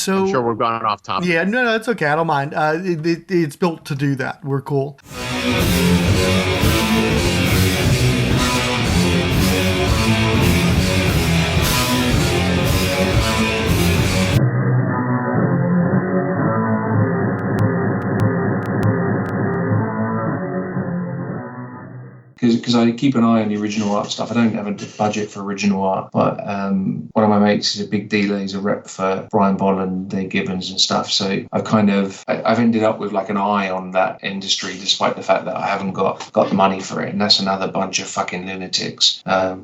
So I'm sure we're going off topic. Yeah, no, it's okay. I don't mind. It's built to do that. We're cool. Because I keep an eye on the original art stuff. I don't have a budget for original art, but one of my mates is a big dealer. He's a rep for Brian Bolland, Dave Gibbons and stuff. So I've ended up with like an eye on that industry, despite the fact that I haven't got the money for it. And that's another bunch of fucking lunatics. I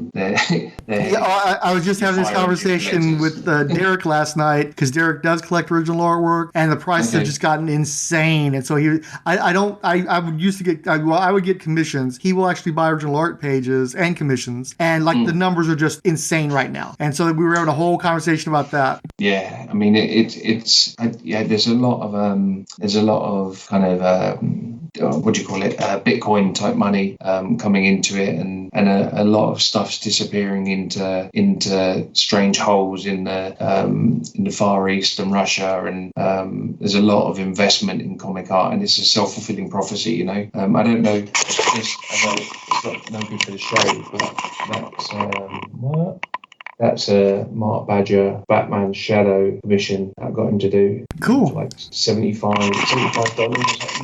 was just having this conversation with Derek last night, because Derek does collect original artwork, and the prices have just gotten insane. And so I would get commissions. He will actually buy original art pages and commissions, and like the numbers are just insane right now. And so we were having a whole conversation about that. Yeah, I mean there's a lot of kind of what do you call it, Bitcoin type money coming into it, and a lot of stuff's disappearing into strange holes in the Far East and Russia, and there's a lot of investment in comic art, and it's a self-fulfilling prophecy, you know. I don't know it's not no good for the show, but that's a Mark Badger Batman Shadow commission that I got him to do. Cool. Like $75 or something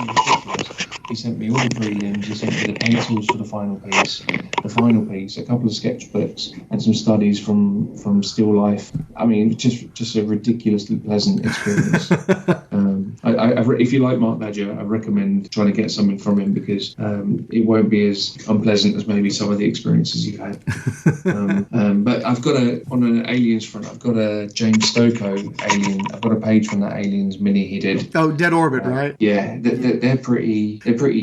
ridiculous. He sent me all the prelims, he sent me the pencils for the final piece, a couple of sketchbooks, and some studies from still life. I mean, just a ridiculously pleasant experience. If you like Mark Badger, I recommend trying to get something from him, because it won't be as unpleasant as maybe some of the experiences you've had. But I've got on an Aliens front, I've got a James Stokoe Alien. I've got a page from that Aliens mini he did. Oh, Dead Orbit, right? Yeah, they're pretty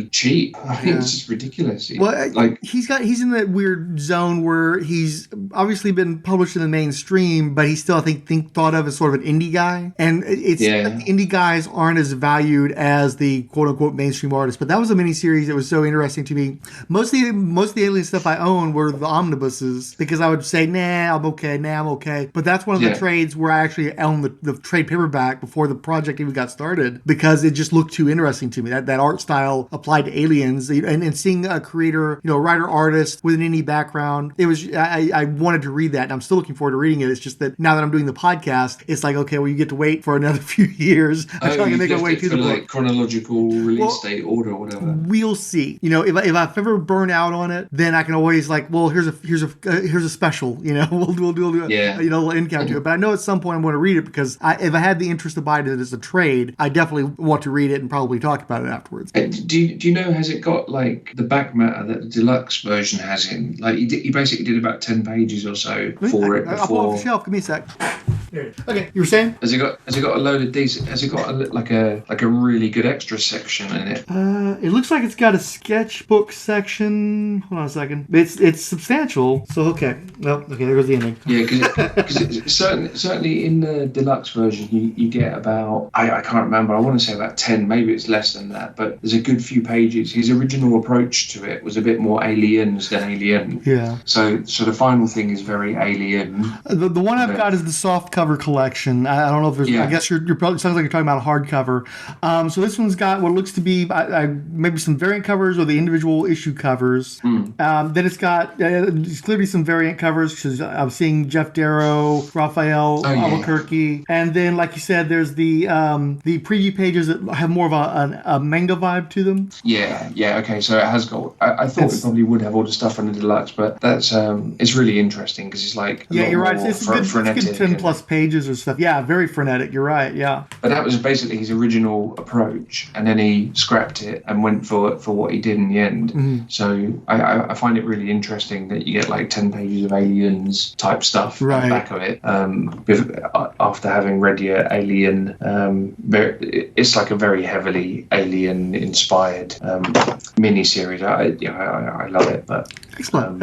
cheap. I think it's just ridiculous. Well, like he's in that weird zone where he's obviously been published in the mainstream, but he's still, I think thought of as sort of an indie guy. And it's the indie guys aren't as valued as the quote unquote mainstream artists. But that was a miniseries that was so interesting to me. Most of the Alien stuff I own were the omnibuses, because I would say, nah, I'm okay. But that's one of the trades where I actually owned the trade paperback before the project even got started, because it just looked too interesting to me. That art style applied to Aliens, and seeing a creator, writer artist with an indie background, it was I wanted to read that, and I'm still looking forward to reading it. It's just that now that I'm doing the podcast, it's like, okay, well, you get to wait for another few years until I can make my way through the book. Like chronological release date order or whatever. We'll see. If I've ever burned out on it, then I can always here's a special. We'll do a little end count to it. But I know at some point I'm going to read it, because if I had the interest to buy it as a trade, I definitely want to read it and probably talk about it afterwards. Do you know, has it got like the back matter that the deluxe version has in? Like he basically did about 10 pages or so for it before. I'll pull off the shelf. Give me a sec. Okay, you were saying? Has it got a load of decent? Has it got a really good extra section in it? It looks like it's got a sketchbook section. Hold on a second. It's substantial. So okay. Well, okay. There goes the ending. Yeah, because certainly in the deluxe version you get about I can't remember. I want to say about 10. Maybe it's less than that. But there's a good few pages. His original approach to it was a bit more Aliens than Alien. Yeah. So the final thing is very Alien. The one I've got is the soft cover collection. I don't know if there's. Yeah. I guess you're probably, sounds like you're talking about a hardcover. So this one's got what looks to be maybe some variant covers or the individual issue covers. Then it's got it's clearly some variant covers, because I'm seeing Jeff Darrow, Raphael Albuquerque, and then like you said, there's the preview pages that have more of a manga vibe to them. Yeah. Okay. So it has got. I thought it probably would have all the stuff on the deluxe, but that's it's really interesting, because it's like you're right. It's good 10 plus pages or stuff. Yeah, very frenetic. You're right. Yeah. But that was basically his original approach, and then he scrapped it and went for what he did in the end. Mm-hmm. So I find it really interesting that you get like 10 pages of Aliens type stuff at the back of it. After having read your Alien, it's like a very heavily Alien inspired mini series. I love it. But Excellent.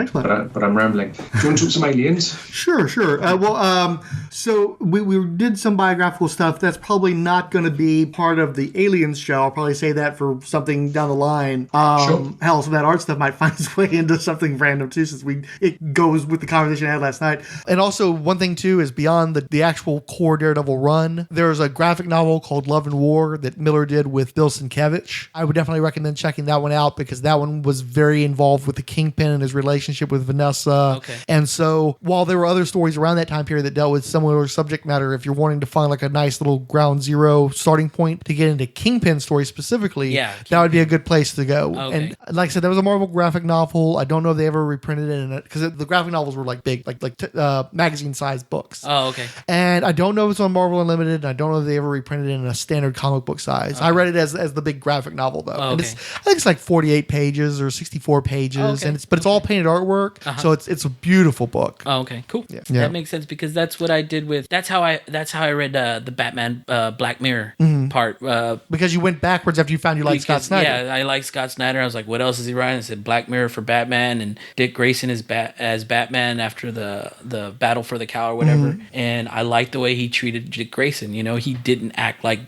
But I'm rambling. Do you want to talk some aliens? Sure. So we did some biographical stuff. That's probably not going to be part of the aliens show. I'll probably say that for something down the line. Sure. Hell, some of that art stuff might find its way into something random too, since it goes with the conversation I had last night. And also, one thing too is beyond the actual core Daredevil run, there's a graphic novel called Love and War that Miller did with Bill Sienkiewicz. I would definitely recommend checking that one out because that one was very involved with the Kingpin and his relationship with Vanessa. Okay. And so while there were other stories around that time period that dealt with similar subject matter, if you're wanting to find like a nice little ground zero starting point to get into Kingpin stories specifically, that would be a good place to go. Okay. And like I said, that was a Marvel graphic novel. I don't know if they ever reprinted it because the graphic novels were like big, like magazine-sized books. Oh, okay. And I don't know if it's on Marvel Unlimited, and I don't know if they ever reprinted it in a standard comic book size. I read it as the big graphic novel, though. Oh, okay. And I think it's like 48 pages or 64 pages, and it's all painted artwork, so it's a beautiful book. Oh, okay, cool. Yeah. That makes sense because that's what I did with. That's how I read the Batman Black Mirror part. Because you went backwards after you found you liked Scott Snyder. Yeah, I like Scott Snyder. I was like, what else is he writing? I said Black Mirror for Batman and Dick Grayson as Batman after the Battle for the Cow or whatever. And I liked the way he treated Dick Grayson. You know, he didn't act like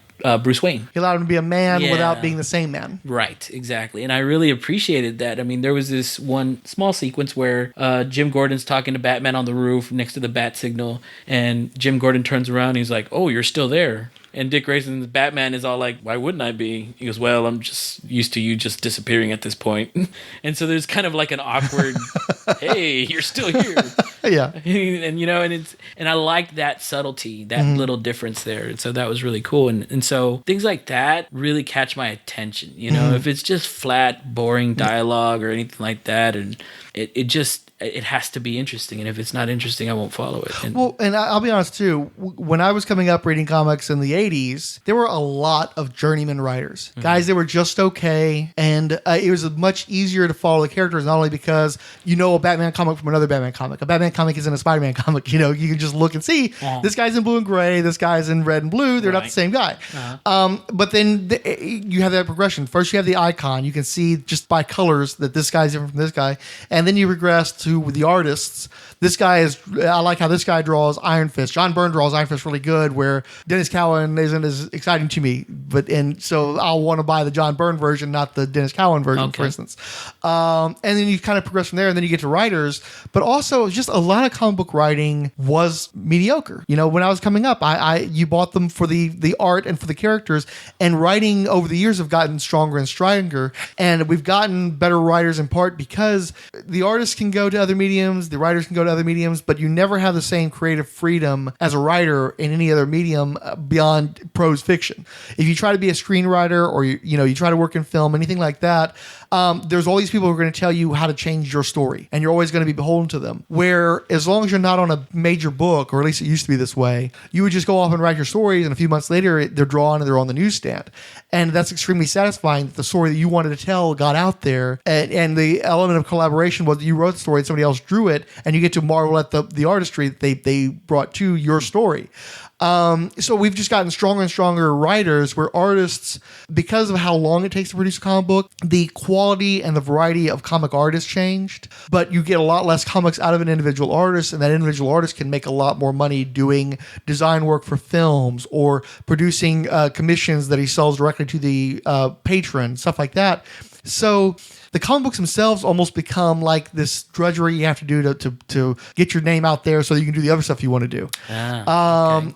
Bruce Wayne. He allowed him to be a man without being the same man. Right, exactly. And I really appreciated that. I mean, there was this one small sequence where Jim Gordon's talking to Batman on the roof next to the bat signal, and Jim Gordon turns around and he's like, "Oh, you're still there." And Dick Grayson's Batman is all like, "Why wouldn't I be?" He goes, "Well, I'm just used to you just disappearing at this point." And so there's kind of like an awkward, "Hey, you're still here." Yeah. And you know, and I liked that subtlety, that little difference there. And so that was really cool. And so things like that really catch my attention. You know, if it's just flat, boring dialogue or anything like that, and it has to be interesting, and if it's not interesting, I won't follow it. And I'll be honest too, when I was coming up reading comics in the 80s, there were a lot of journeyman writers, guys that were just okay, and it was much easier to follow the characters, not only because you know a Batman comic from another Batman comic. A Batman comic isn't a Spider-Man comic. You know, you can just look and see, this guy's in blue and gray, this guy's in red and blue, they're not the same guy. But then you have that progression. First you have the icon, you can see just by colors that this guy's different from this guy, and then you regress to with the artists. I like how this guy draws Iron Fist. John Byrne draws Iron Fist really good, where Dennis Cowan isn't as exciting to me. So I'll want to buy the John Byrne version, not the Dennis Cowan version, for instance. And then you kind of progress from there, and then you get to writers. But also, just a lot of comic book writing was mediocre. You know, when I was coming up, you bought them for the art and for the characters, and writing over the years have gotten stronger and stronger. And we've gotten better writers in part because the artists can go to other mediums, the writers can go to other mediums, but you never have the same creative freedom as a writer in any other medium beyond prose fiction. If you try to be a screenwriter or you try to work in film, anything like that, there's all these people who are going to tell you how to change your story, and you're always going to be beholden to them. Where as long as you're not on a major book, or at least it used to be this way, you would just go off and write your stories, and a few months later they're drawn and they're on the newsstand. And that's extremely satisfying that the story that you wanted to tell got out there, and the element of collaboration was that you wrote the story and somebody else drew it, and you get to marvel at the artistry that they brought to your story. So we've just gotten stronger and stronger writers, where artists, because of how long it takes to produce a comic book, the quality and the variety of comic artists changed, but you get a lot less comics out of an individual artist, and that individual artist can make a lot more money doing design work for films or producing commissions that he sells directly to the patron, stuff like that. So the comic books themselves almost become like this drudgery you have to do to get your name out there so that you can do the other stuff you want to do.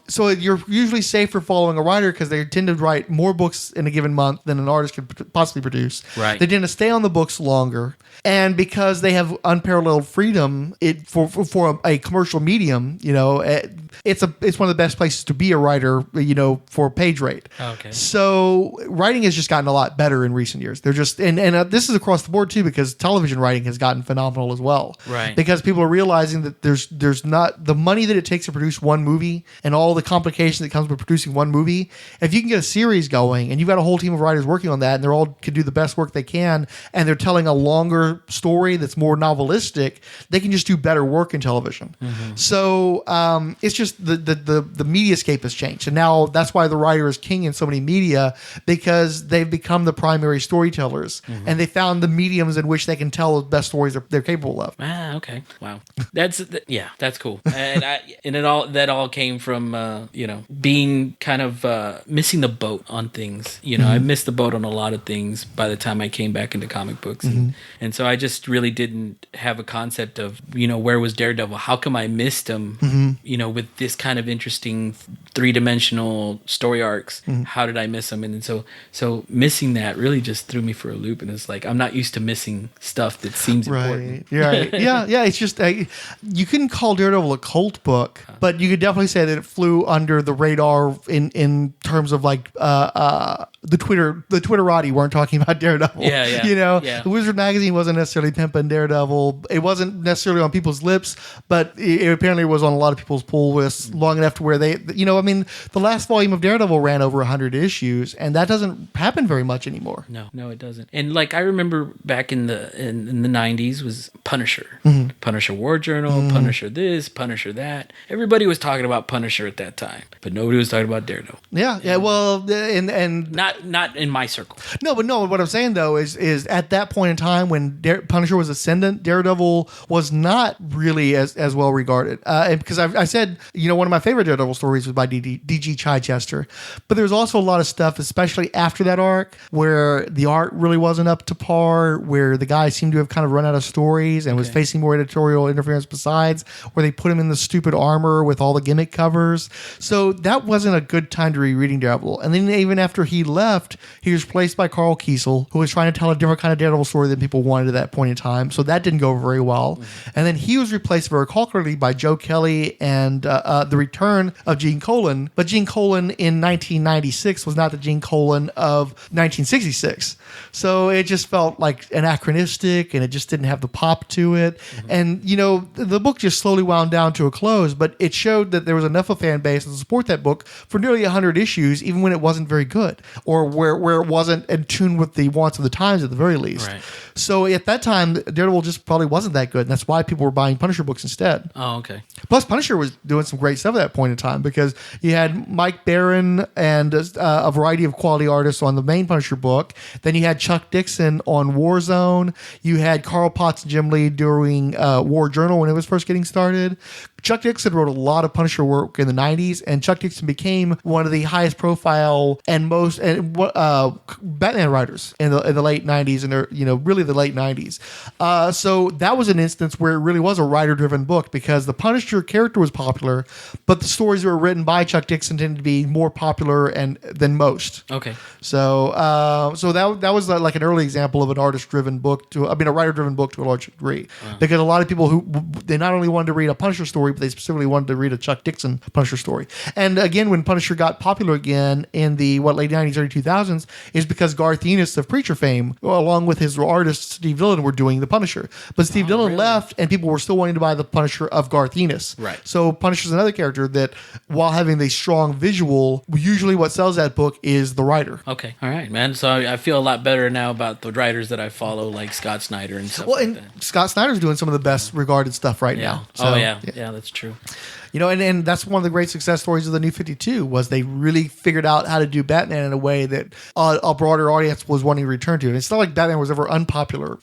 So you're usually safer following a writer because they tend to write more books in a given month than an artist could possibly produce. Right. They tend to stay on the books longer. And because they have unparalleled freedom for a commercial medium, it's one of the best places to be a writer, for page rate. Okay. So writing has just gotten a lot better in recent years. They're just, and this is across the board too, because television writing has gotten phenomenal as well. Right. Because people are realizing that there's not the money that it takes to produce one movie and all the complication that comes with producing one movie. If you can get a series going and you've got a whole team of writers working on that, and they're all can do the best work they can, and they're telling a longer story that's more novelistic, they can just do better work in television. So it's just the mediascape has changed, and now that's why the writer is king in so many media, because they've become the primary storytellers. and they found the mediums in which they can tell the best stories they're capable of. Okay. Wow. That's cool. And that all came from being kind of missing the boat on things. I missed the boat on a lot of things by the time I came back into comic books, and so I just really didn't have a concept of where was Daredevil? How come I missed him? With this kind of interesting 3-dimensional story arcs, how did I miss him? And so missing that really just threw me for a loop, and it's like I'm not used to missing stuff that seems important. Right. Yeah. It's just you couldn't call Daredevil a cult book, but you could definitely say that it flew under the radar in terms of like the Twitterati weren't talking about Daredevil. Yeah. The Wizard magazine wasn't necessarily pimping Daredevil. It wasn't necessarily on people's lips, but it apparently was on a lot of people's pull lists long enough to where they, the last volume of Daredevil ran over 100 issues, and that doesn't happen very much anymore. No, it doesn't. And like I remember back in the 90s was Punisher, Punisher War Journal, Punisher this, Punisher that. Everybody was talking about Punisher at that time, but nobody was talking about Daredevil. Yeah. Well, and not in my circle. No, what I'm saying though is at that point in time when Punisher was ascendant, Daredevil was not really as well regarded. And because I said, one of my favorite Daredevil stories was by D.G. Chichester, but there was also a lot of stuff, especially after that arc, where the art really wasn't up to par, where the guy seemed to have kind of run out of stories and was facing more editorial interference besides, where they put him in the stupid armor with all the gimmick covers. So that wasn't a good time to be reading Daredevil. And then even after he left, he was replaced by Carl Kiesel, who was trying to tell a different kind of Daredevil story than people wanted at that point in time. So that didn't go very well. And then he was replaced very awkwardly by Joe Kelly and the return of Gene Colan. But Gene Colan in 1996 was not the Gene Colan of 1966. So it just felt like anachronistic, and it just didn't have the pop to it. And, the book just slowly wound down to a close, but it showed that there was enough of a fan base to support that book for nearly 100 issues, even when it wasn't very good, or where it wasn't in tune with the wants of the times at the very least. Right. So at that time, Daredevil just probably wasn't that good, and that's why people were buying Punisher books instead. Oh, okay. Plus, Punisher was doing some great stuff at that point in time, because you had Mike Barron and a variety of quality artists on the main Punisher book. Then you had Chuck Dixon on Warzone. You had Carl Potts and Jim Lee doing War Journal when it was first getting started. Chuck Dixon wrote a lot of Punisher work in the 90s, and Chuck Dixon became one of the highest profile and most Batman writers in the late 90s, and really the late 90s. So that was an instance where it really was a writer-driven book, because the Punisher character was popular, but the stories that were written by Chuck Dixon tended to be more popular than most. Okay. So that was like an early example of an artist-driven book a writer-driven book to a large degree, because a lot of people they not only wanted to read a Punisher story, but they specifically wanted to read a Chuck Dixon Punisher story. And again, when Punisher got popular again in the late 90s, early 2000s, is because Garth Ennis of Preacher fame, along with his artist Steve Dillon, were doing the Punisher. But Steve Dillon left, and people were still wanting to buy the Punisher of Garth Ennis. Right. So Punisher's another character that, while having the strong visual, usually what sells that book is the writer. Okay. All right, man. So I feel a lot better now about the writers that I follow, like Scott Snyder and stuff like that. Scott Snyder's doing some of the best regarded stuff right now. So, yeah, that's true. And that's one of the great success stories of the New 52 was they really figured out how to do Batman in a way that a broader audience was wanting to return to. And it's not like Batman was ever unpopular,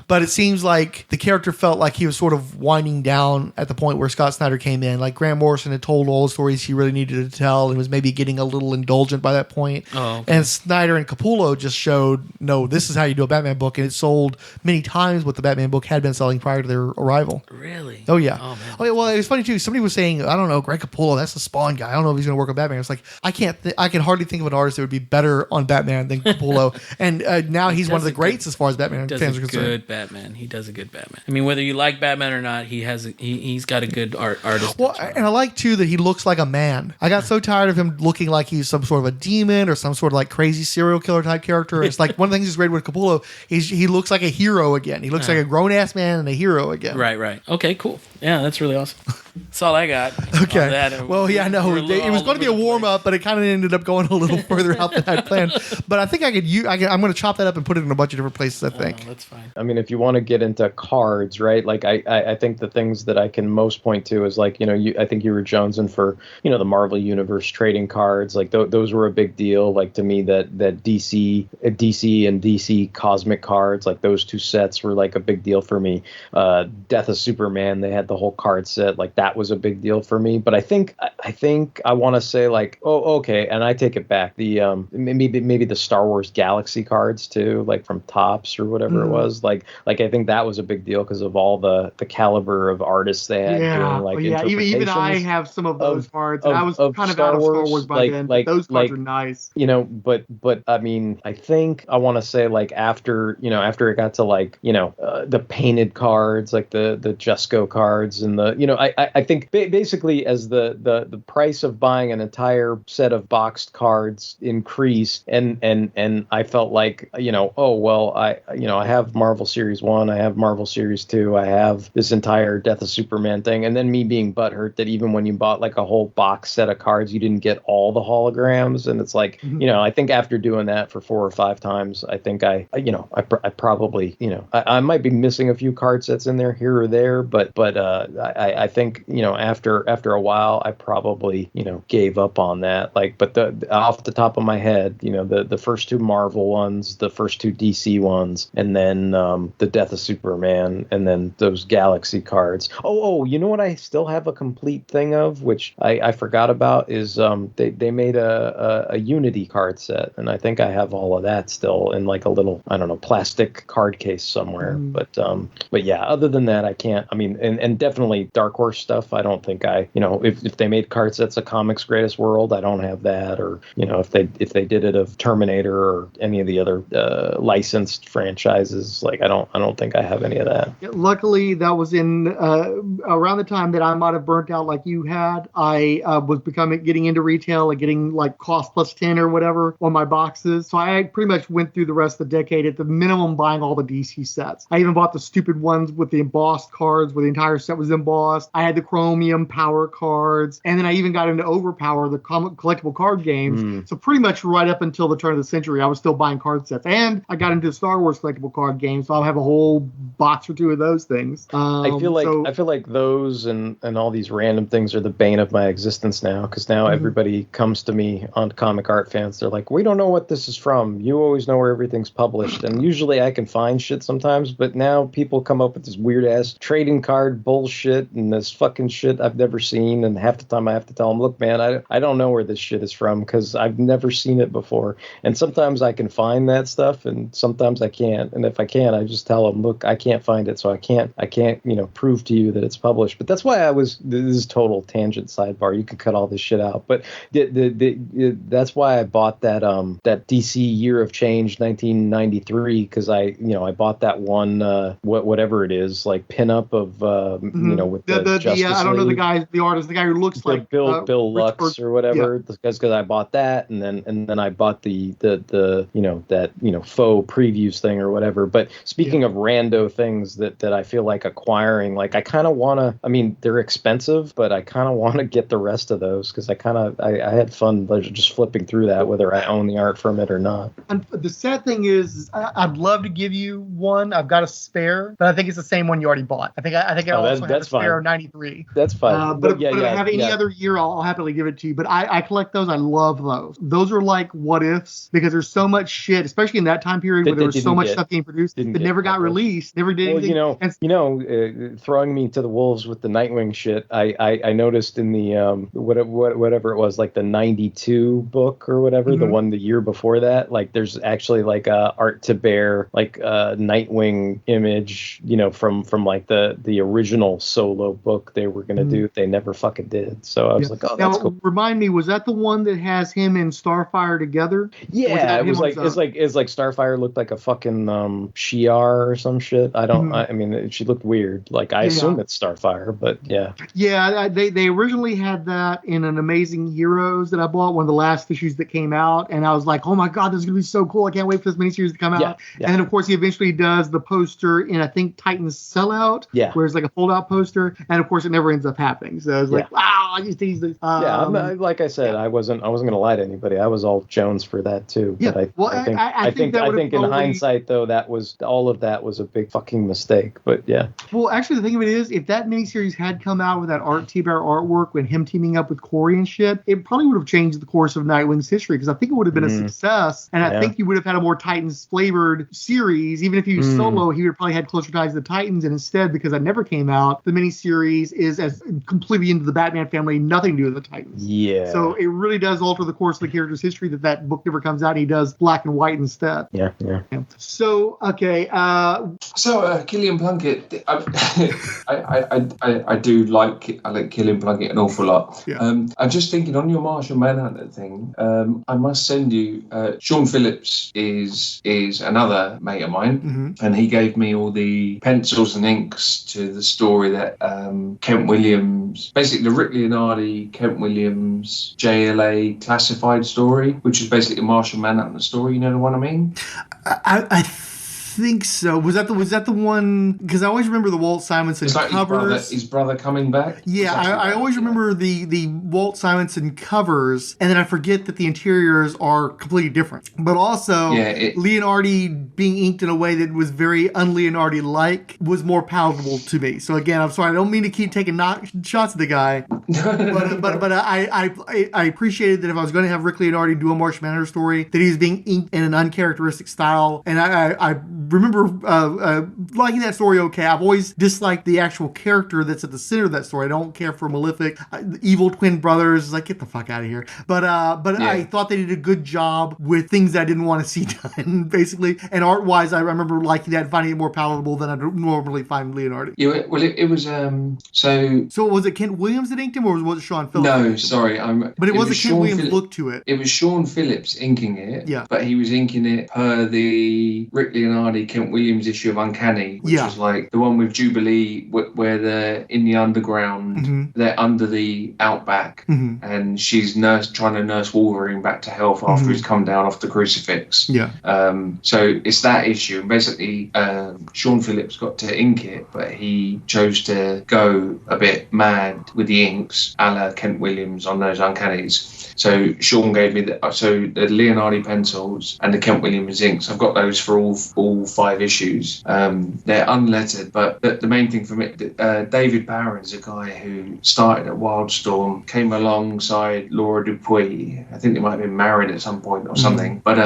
but it seems like the character felt like he was sort of winding down at the point where Scott Snyder came in. Like Grant Morrison had told all the stories he really needed to tell and was maybe getting a little indulgent by that point. Oh, okay. And Snyder and Capullo just showed, no, this is how you do a Batman book. And it sold many times what the Batman book had been selling prior to their arrival. Really? Oh, yeah. Oh, man. Oh, yeah, well, it was funny, too. Somebody was saying, I don't know, Greg Capullo, that's the Spawn guy. I don't know if he's going to work on Batman. It's like, I can hardly think of an artist that would be better on Batman than Capullo. And now he's one of the greats as far as Batman fans are concerned. Good Batman. He does a good Batman. I mean, whether you like Batman or not, he's got a good artist. Well, and I like, too, that he looks like a man. I got so tired of him looking like he's some sort of a demon or some sort of like crazy serial killer type character. It's like one of the things that's great with Capullo is he looks like a hero again. He looks like a grown-ass man and a hero again. Right. Okay, cool. Yeah, that's really awesome. That's all I got. Okay. That. Well, yeah, no, it was going to be a warm up, but it kind of ended up going a little further out than I planned. But I think I'm going to chop that up and put it in a bunch of different places, I think. That's fine. I mean, if you want to get into cards, right? Like I think the things that I can most point to is like, I think you were jonesing for, the Marvel Universe trading cards. Like those were a big deal. Like to me that DC and DC Cosmic cards, like those two sets were like a big deal for me. Death of Superman, they had the whole card set. Like that was a big deal for me. But I think I want to say like, oh, okay. And I take it back. The maybe the Star Wars Galaxy cards too, like from Topps or whatever it was. Like I think that was a big deal because of all the caliber of artists they had doing like interpretations. Even I have some of those cards. And I was kind of out of Star Wars by then. But those cards are nice. But I mean, I think I want to say like after it got to like the painted cards, like the Jesco cards and I think basically as the price of buying an entire set of boxed cards increased and I felt like I have Marvel Series 1, I have Marvel Series 2, I have this entire Death of Superman thing, and then me being butthurt that even when you bought like a whole box set of cards you didn't get all the holograms, and it's like I think after doing that for 4 or 5 times, I think I probably I might be missing a few card sets in there here or there, but I think after a while I probably gave up on that. Like, but off the top of my head, the first 2 Marvel ones, the first 2 DC ones, and then the Death of Superman, and then those Galaxy cards. Oh, you know what I still have a complete thing of, which I forgot about, is they made a Unity card set, and I think I have all of that still in like a little, I don't know, plastic card case somewhere. But yeah, other than that, I can't. I mean, and definitely Dark Horse stuff. I don't think if they made card sets of Comics Greatest World, I don't have that. Or if they did it of Terminator or any of the other licensed franchises, like I don't think I have any of that. Yeah, luckily, that was in around the time that I might have burnt out like you had. I was getting into retail and getting like cost plus 10 or whatever on my boxes. So I pretty much went through the rest of the decade at the minimum buying all the DC sets. I even bought the stupid ones with the embossed cards where the entire set was embossed. I had the chromium power cards, and then I even got into Overpower, the collectible card games. So pretty much right up until the turn of the century, I was still buying card sets, and I got into Star Wars collectible card games. So I'll have a whole box or 2 of those things. I feel like those and all these random things are the bane of my existence now, because now everybody comes to me on Comic Art Fans. They're like, we don't know what this is from. You always know where everything's published, and usually I can find shit sometimes, but now people come up with this weird ass trading card bullshit and this fucking shit I've never seen, and half the time I have to tell them, look man, I don't know where this shit is from because I've never seen it before. And sometimes I can find that stuff and sometimes I can't, and if I can't, I just tell them, look, I can't find it, so I can't prove to you that it's published. But that's why this is total tangent sidebar, you can cut all this shit out, but that's why I bought that DC Year of Change 1993, because I bought that one whatever it is, like pinup of with the Justice I don't know the guy, the artist, the guy who looks like Bill Lux or whatever, because I bought that, and then I bought the faux previews thing or whatever. But speaking of rando things that I feel like acquiring, like I kind of want to, I mean, they're expensive, but I kind of want to get the rest of those because I had fun just flipping through that, whether I own the art from it or not. And the sad thing is, I'd love to give you one. I've got a spare, but I think it's the same one you already bought. I think I also have a spare of 93. That's fine. But if I have any other year, I'll happily give it to you. But I collect those. I love those. Those are like what ifs, because there's so much shit, especially in that time period where there was so much stuff being produced that never got released, never did anything. Throwing me to the wolves with the Nightwing shit. I noticed in the whatever it was, like the 92 book or whatever, the one the year before that, like there's actually like a art to bear, like a Nightwing image, from like the original solo book they were gonna do. They never fucking did. So I was like, oh, that's cool. Remind me, was that the one that has him and Starfire together? Yeah, it was like it's like Starfire looked like a fucking Shi'ar or some shit. I don't. I mean, she looked weird. Like I assume it's Starfire, but yeah. Yeah, they originally had that in an Amazing Heroes that I bought, one of the last issues that came out, and I was like, oh my god, this is gonna be so cool! I can't wait for this miniseries to come out. Yeah. And then of course he eventually does the poster in, I think, Titans Sellout, where it's like a sold out poster, and of course it never ends up happening. So it's like, wow, I just teased this. Like I said, I wasn't going to lie to anybody. I was all Jones for that too. Yeah. But I think in hindsight though, that was all of that was a big fucking mistake. But yeah. Well, actually, the thing of it is, if that miniseries had come out with that T-Bear artwork with him teaming up with Corey and shit, it probably would have changed the course of Nightwing's history, because I think it would have been a success, and I think you would have had a more Titans flavored series. Even if he was solo, he would have probably had closer ties to the Titans, and instead, because that never came out, the miniseries is as completely into the Batman family, nothing to do with the Titans. Yeah. So it really does alter the course of the character's history that book never comes out, and he does black and white instead. Yeah. So, okay. Killian Plunkett, I do like Killian Plunkett an awful lot. Yeah. I'm just thinking on your Martian Manhunter thing, I must send you, Sean Phillips is another mate of mine, and he gave me all the pencils and inks to the story that Kent Williams, basically the Rick Leonardi, Kent Williams, JLA classified story, which is basically a Martian Manhunter story, you know the one I mean? I think so. Was that the one? Because I always remember the Walt Simonson covers. His brother coming back. Yeah, I always remember the Walt Simonson covers, and then I forget that the interiors are completely different. But also, Leonardi being inked in a way that was very un-Leonardi-like was more palatable to me. So again, I'm sorry, I don't mean to keep taking shots at the guy, but I appreciated that if I was going to have Rick Leonardi do a Martian Manhunter story, that he was being inked in an uncharacteristic style, and I remember liking that story. Okay, I've always disliked the actual character that's at the center of that story. I don't care for Malefic, the evil twin brothers. It's like, get the fuck out of here. But I thought they did a good job with things I didn't want to see done, basically. And art wise, I remember liking that, finding it more palatable than I normally find Leonardi. Yeah, well, it was So was it Kent Williams that inked him, or was it Sean Phillips? No, sorry, but it was a Kent Williams look to it. It was Sean Phillips inking it. Yeah, but he was inking it per the Rick Leonardi Kent Williams issue of Uncanny, which was like the one with Jubilee where they're in the underground, they're under the outback, and she's trying to nurse Wolverine back to health after he's come down off the crucifix. Yeah. So it's that issue, and basically Sean Phillips got to ink it, but he chose to go a bit mad with the inks, a la Kent Williams on those Uncannies. So Sean gave me the Leonardi pencils and the Kent Williams inks. I've got those for all 5 issues. They're unlettered, but the main thing for me, David Barron's a guy who started at Wildstorm, came alongside Laura Dupuis. I think they might have been married at some point or something. But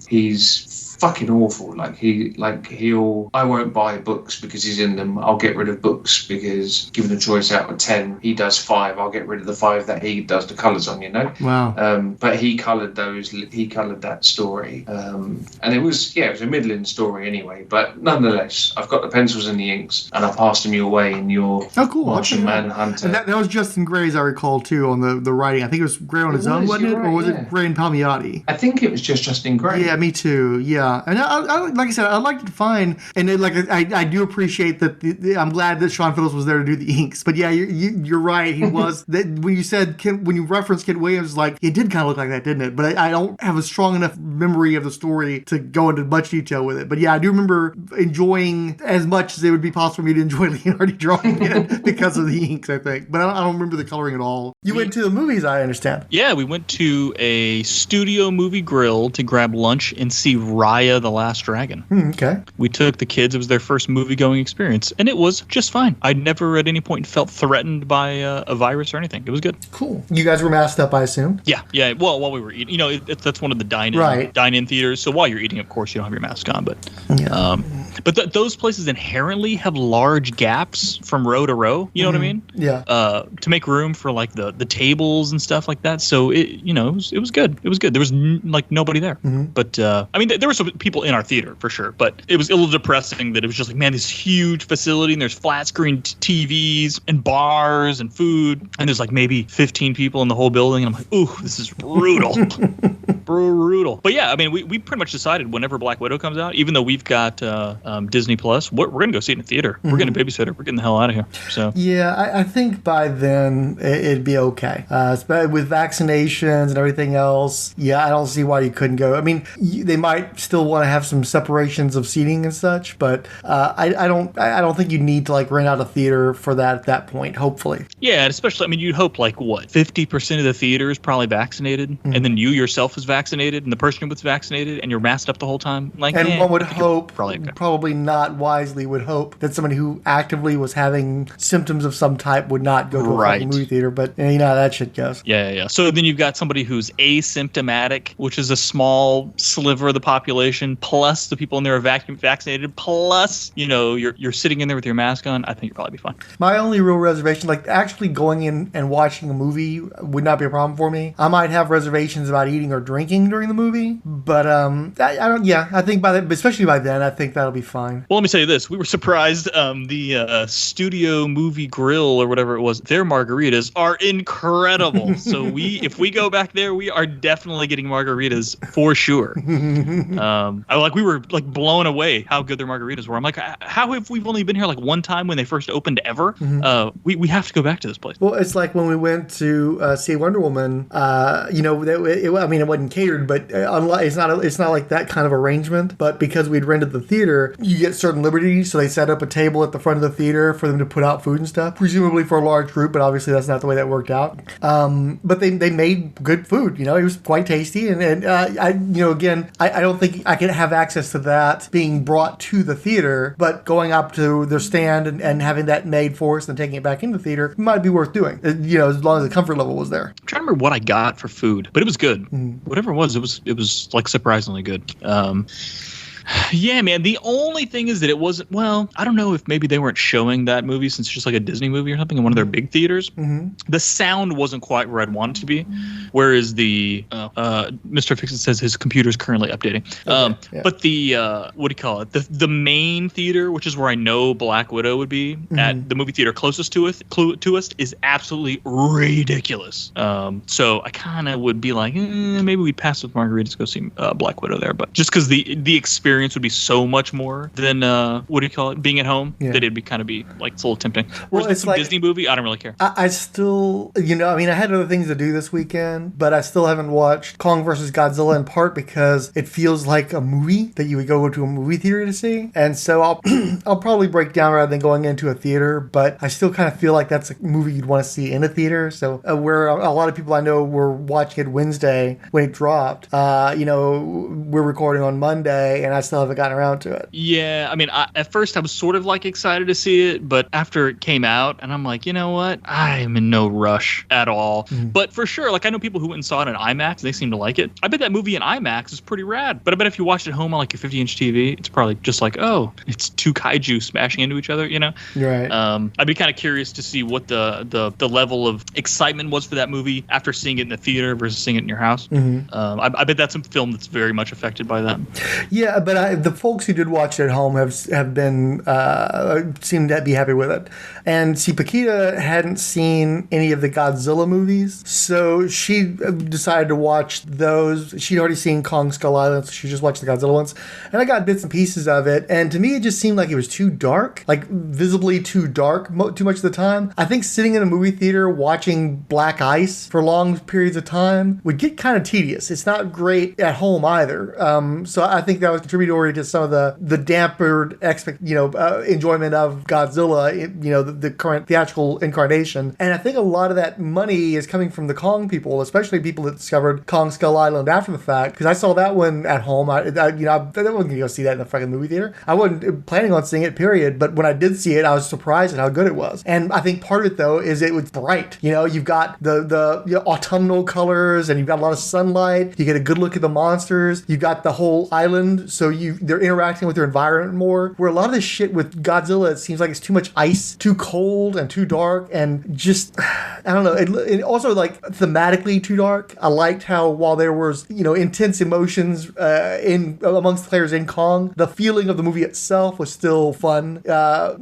he's fucking awful. I won't buy books because he's in them. I'll get rid of books because, given a choice out of 10, he does 5. I'll get rid of the 5 that he does the colours on, you know? Wow. But he coloured that story. And it was a middling story anyway, but nonetheless, I've got the pencils and the inks, and I passed them your way in your Martian Manhunter. And that was Justin Gray's, I recall, too, on the writing. I think it was Gray on his own, wasn't it? Right, or was it Gray and Palmiotti? I think it was just Justin Gray. Yeah, me too. Yeah. And I like I said, I'd like to find, and then, I do appreciate that. I'm glad that Sean Phillips was there to do the inks. But yeah, you're right. He was. When you referenced Kent Williams, it did kind of look like that, didn't it? But I don't have a strong enough memory of the story to go into much detail with it. But yeah, I do remember enjoying as much as it would be possible for me to enjoy Leonardi drawing it because of the inks, I think. But I don't remember the coloring at all. You went to the movies, I understand. Yeah, we went to a studio movie grill to grab lunch and see Raya the Last Dragon. Okay. We took the kids. It was their first movie-going experience, and it was just fine. I never at any point felt threatened by a virus or anything. It was good. Cool. You guys were masked up, I assume? Yeah. Well, while we were eating, that's one of the dine-in theaters. So while you're eating, of course, you don't have your mask on. But those places inherently have large gaps from row to row. You know what I mean? Yeah. To make room for the tables and stuff like that. So it was good. It was good. There was nobody there. But there were some people in our theater for sure. But it was a little depressing that it was just this huge facility, and there's flat screen TVs and bars and food, and there's maybe 15 people in the whole building, and I'm like, ooh, this is brutal. Brutal. But yeah, we pretty much decided whenever Black Widow comes out, even though we've got Disney Plus, we're going to go see it in the theater. We're going to babysit it. We're getting the hell out of here. So yeah, I think by then it'd be okay. With vaccinations and everything else, yeah, I don't see why you couldn't go. I mean, they might still want to have some separations of seating and such, but I don't think you need to like rent out a theater for that at that point. Hopefully, yeah, and especially, I mean, you'd hope like what 50% of the theater is probably vaccinated, and then you yourself is vaccinated, and the person was vaccinated, and you're masked up the whole time. Like, and one would hope, probably not wisely, would hope that somebody who actively was having symptoms of some type would not go to a fucking movie theater. But you know how that shit goes. Yeah. So then you've got somebody who's asymptomatic, which is a small sliver of the population, plus the people in there are vaccinated, plus you're sitting in there with your mask on. I think you'll probably be fine. My only real reservation, like actually going in and watching a movie, would not be a problem for me. I might have reservations about eating or drinking during the movie, but I don't. Yeah, I think especially by then, I think that'll be fine. Well, let me tell you this: we were surprised. The Studio Movie Grill or whatever it was, their margaritas are incredible. So if we go back there, we are definitely getting margaritas for sure. We were like blown away how good their margaritas were. I'm like, how have we only been here like one time when they first opened ever? We have to go back to this place. Well, it's like when we went to see Wonder Woman. It wasn't catered, but it's not like that kind of arrangement. But because we'd rented the theater, you get certain liberties. So they set up a table at the front of the theater for them to put out food and stuff, presumably for a large group. But obviously that's not the way that worked out. But they made good food. It was quite tasty, and I don't think I could have access to that being brought to the theater, but going up to their stand and having that made for us and taking it back into the theater might be worth doing. As long as the comfort level was there. I'm trying to remember what I got for food, but it was good. Whatever it was like surprisingly good. Yeah, man. The only thing is that it wasn't. Well, I don't know if maybe they weren't showing that movie since it's just like a Disney movie or something in one of their big theaters. The sound wasn't quite where I'd want it to be. Whereas the Mr. Fixit says his computer's currently updating. But the what do you call it? The main theater, which is where I know Black Widow would be, at the movie theater closest to us, is absolutely ridiculous. So I kind of would be like, maybe we'd pass with margaritas to go see Black Widow there, but just because the experience would be so much more than what do you call it, being at home, that it'd be kind of be like it's a little tempting. Whereas it's like Disney movie, I don't really care. I still, I had other things to do this weekend, but I still haven't watched Kong vs. Godzilla, in part because it feels like a movie that you would go to a movie theater to see, and so I'll probably break down rather than going into a theater, but I still kind of feel like that's a movie you'd want to see in a theater. So where a lot of people I know were watching it Wednesday when it dropped, we're recording on Monday, and I still haven't gotten around to it. Yeah, I mean, at first I was sort of like excited to see it, but after it came out, and I'm like, you know what? I am in no rush at all. But for sure, like I know people who went and saw it in IMAX, they seem to like it. I bet that movie in IMAX is pretty rad. But I bet if you watched it at home on like your 50-inch TV, it's probably just like, oh, it's two kaiju smashing into each other, Right. I'd be kind of curious to see what the level of excitement was for that movie after seeing it in the theater versus seeing it in your house. I bet that's a film that's very much affected by that. Yeah, but the folks who did watch it at home have been seem to be happy with it. And see, Paquita hadn't seen any of the Godzilla movies, so she decided to watch those. She'd already seen Kong Skull Island, so she just watched the Godzilla ones. And I got bits and pieces of it, and to me it just seemed like it was too dark, like visibly too dark too much of the time. I think sitting in a movie theater watching black ice for long periods of time would get kind of tedious. It's not great at home either. So I think that was contributory to some of the dampered enjoyment of Godzilla, the current theatrical incarnation. And I think a lot of that money is coming from the Kong people, especially people that discovered Kong Skull Island after the fact. Because I saw that one at home. I wasn't going to go see that in the fucking movie theater. I wasn't planning on seeing it, period. But when I did see it, I was surprised at how good it was. And I think part of it, though, is it was bright. You've got the autumnal colors, and you've got a lot of sunlight. You get a good look at the monsters. You've got the whole island, so they're interacting with their environment more. Where a lot of this shit with Godzilla, it seems like it's too much ice, too cold and too dark, and just, I don't know. It also, like, thematically too dark. I liked how while there was, intense emotions amongst the players in Kong, the feeling of the movie itself was still fun. A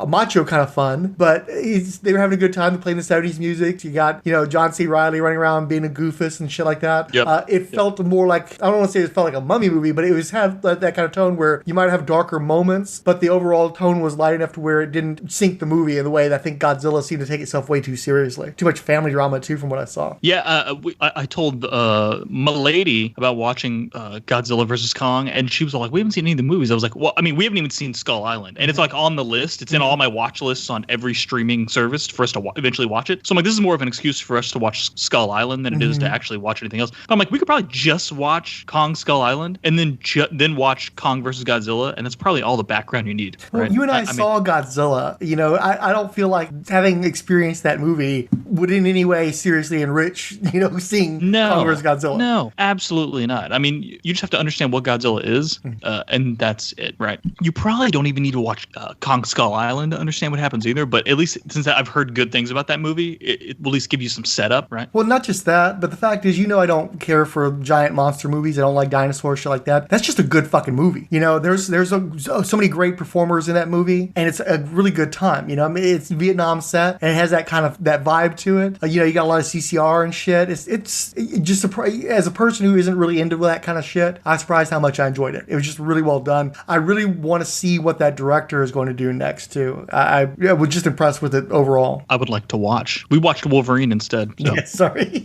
macho kind of fun, but they were having a good time playing the 70s music. You got, John C. Reilly running around being a goofus and shit like that. It felt more like, I don't want to say it felt like a mummy movie, but it was have that kind of tone where you might have darker moments, but the overall tone was light enough to where it didn't sink the movie in the way that I think Godzilla seemed to take itself way too seriously. Too much family drama too, from what I saw. Yeah, I told my lady about watching Godzilla versus Kong, and she was all like, "We haven't seen any of the movies." I was like, "Well, I mean, we haven't even seen Skull Island, and it's like on the list. It's in all my watch lists on every streaming service for us to eventually watch it." So I'm like, "This is more of an excuse for us to watch Skull Island than it is to actually watch anything else." But I'm like, we could probably just watch Kong Skull Island and then watch Kong versus Godzilla, and that's probably all the background you need. Well, right? you and I saw Godzilla. You know, I don't feel like having experienced that movie would in any way seriously enrich, seeing Kong versus Godzilla. No, absolutely not. I mean, you just have to understand what Godzilla is, and that's it, right? You probably don't even need to watch Kong Skull Island to understand what happens either, but at least since I've heard good things about that movie, it will at least give you some setup, right? Well, not just that, but the fact is, I don't care for giant monster movies. I don't like dinosaurs, shit like that. That's just a good fucking movie. There's so many great performers in that movie, and it's a really good time. It's Vietnam set, and it has that kind of that vibe to it. You got a lot of CCR and shit. It's just as a person who isn't really into that kind of shit, I was surprised how much I enjoyed it. It was just really well done. I really want to see what that director is going to do next too. I was just impressed with it overall. I would like to watch. We watched Wolverine instead. So. Yeah, sorry.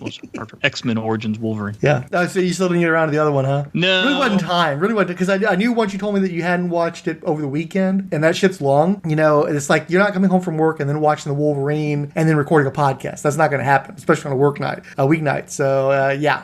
X-Men Origins Wolverine. Yeah. So you still didn't get around to the other one, huh? No. Really wasn't time. Because I knew once you told me that you hadn't watched it over the weekend, and that shit's long. It's like you're not coming home from work and then watching the Wolverine and then recording a podcast. That's not going to happen, especially on a weeknight. So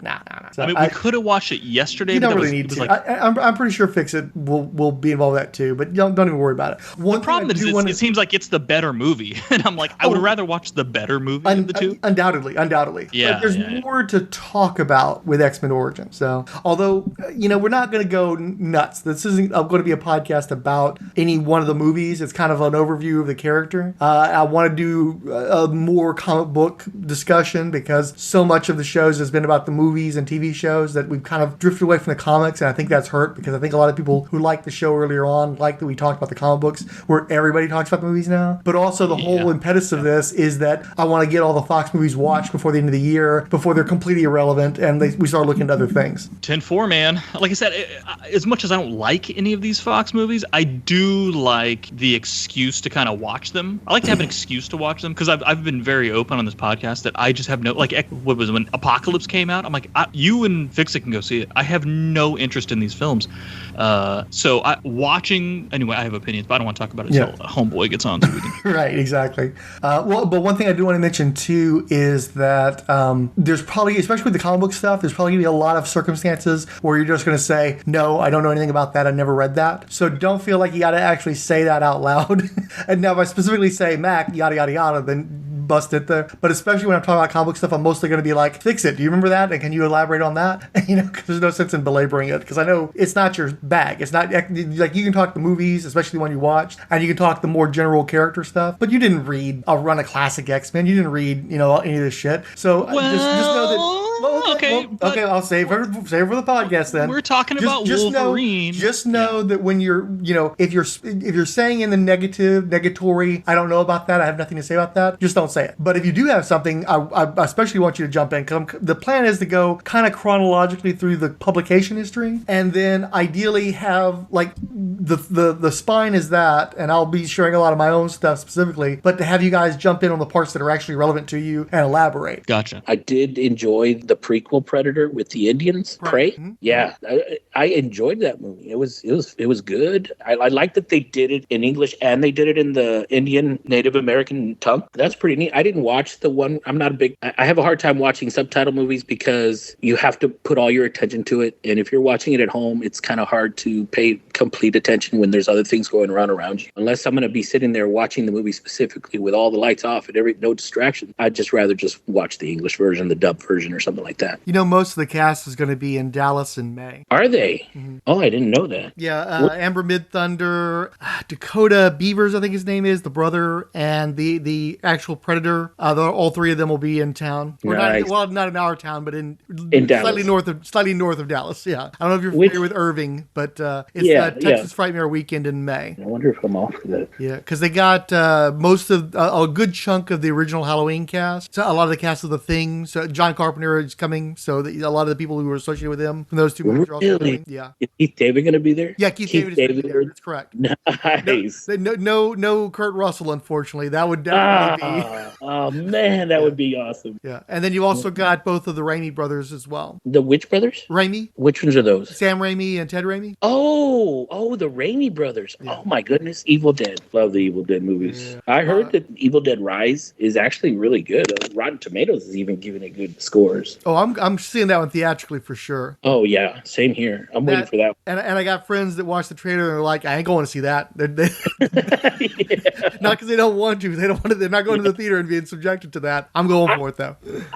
nah. So we could have watched it yesterday. You don't really need to. I'm pretty sure Fix It will be involved with that too, but don't even worry about it. The problem is it seems like it's the better movie, and I'm like, I would rather watch the better movie of the two. Undoubtedly. Yeah, but there's more to talk about with X-Men Origins. So, although we're not going to go nuts. This isn't going to be a podcast about any one of the movies. It's kind of an overview of the character. I want to do a more comic book discussion because so much of the shows has been about the movies and TV shows that we've kind of drifted away from the comics, and I think that's hurt because I think a lot of people who liked the show earlier on like that we talked about the comic books, where everybody talks about the movies now. But also the whole impetus of this is that I want to get all the Fox movies watched before the end of the year, before they're completely irrelevant and we start looking at other things. 10-4, man. Like I said, as much as I don't like any of these Fox movies, I do like the excuse to kind of watch them. I like to have an excuse to watch them because I've been very open on this podcast that I just have no, like, what was it, when Apocalypse came out? I'm like, you and Fix-It can go see it. I have no interest in these films. So watching, anyway, I have opinions, but I don't want to talk about it until Homeboy gets on. So we can... Right, exactly. But one thing I do want to mention too is that there's probably, especially with the comic book stuff, there's probably going to be a lot of circumstances where you're just going to say, no, I don't know anything about that. I never read that. So don't feel like you got to actually say that out loud. And now if I specifically say Mac, yada, yada, yada, then bust it there. But especially when I'm talking about comic book stuff, I'm mostly going to be like, Fix It. Do you remember that? And can you elaborate on that? Because there's no sense in belaboring it because I know it's not your bag. It's not like you can talk the movies, especially the one you watched, and you can talk the more general character stuff. But you didn't read a run of classic X-Men. You didn't read, any of this shit. So just know that. Okay, I'll save her for the podcast then. We're talking about Wolverine. Just know that when you're, if you're saying in the negatory, I don't know about that, I have nothing to say about that, just don't say it. But if you do have something, I especially want you to jump in because the plan is to go kind of chronologically through the publication history, and then ideally have like the spine is that, and I'll be sharing a lot of my own stuff specifically, but to have you guys jump in on the parts that are actually relevant to you and elaborate. Gotcha. I did enjoy the prequel Predator with the Indians. Prey. Mm-hmm. Yeah, I enjoyed that movie. It was good. I like that they did it in English and they did it in the Indian Native American tongue. That's pretty neat. I didn't watch the one. I have a hard time watching subtitle movies because you have to put all your attention to it. And if you're watching it at home, it's kind of hard to pay complete attention when there's other things going around you. Unless I'm going to be sitting there watching the movie specifically with all the lights off and no distraction, I'd just rather just watch the English version, the dub version or something like that. Most of the cast is going to be in Dallas in May. Are they? Mm-hmm. Oh, I didn't know that. Yeah, Amber Midthunder, Dakota Beavers, I think his name is, the brother, and the actual Predator. All three of them will be in town. Nice. Not in our town, but in Dallas. slightly north of Dallas. Yeah, I don't know if you're familiar with Irving, but it's Texas Frightmare Weekend in May. I wonder if I'm off for that. Yeah, because they got most of a good chunk of the original Halloween cast. So a lot of the cast of The Thing. So John Carpenter is coming. So a lot of the people who were associated with him from those two movies are also coming. Yeah. Is Keith David going to be there? Yeah, Keith David is going to be there. That's correct. Nice. No Kurt Russell, unfortunately. That would definitely be. Oh man, that would be awesome. Yeah, and then you also got both of the Raimi brothers as well. The which brothers? Raimi. Which ones are those? Sam Raimi and Ted Raimi. Oh, the Raimi brothers. Yeah. Oh my goodness, Evil Dead. Love the Evil Dead movies. Yeah. I heard that Evil Dead Rise is actually really good. Rotten Tomatoes is even giving it good scores. Oh, I'm seeing that one theatrically for sure. Oh yeah, same here. I'm waiting for that. And I got friends that watch the trailer and they're like, I ain't going to see that. Not because they don't want to. They don't want to. They're not going to the theater and being subjected to that. I'm going for it though.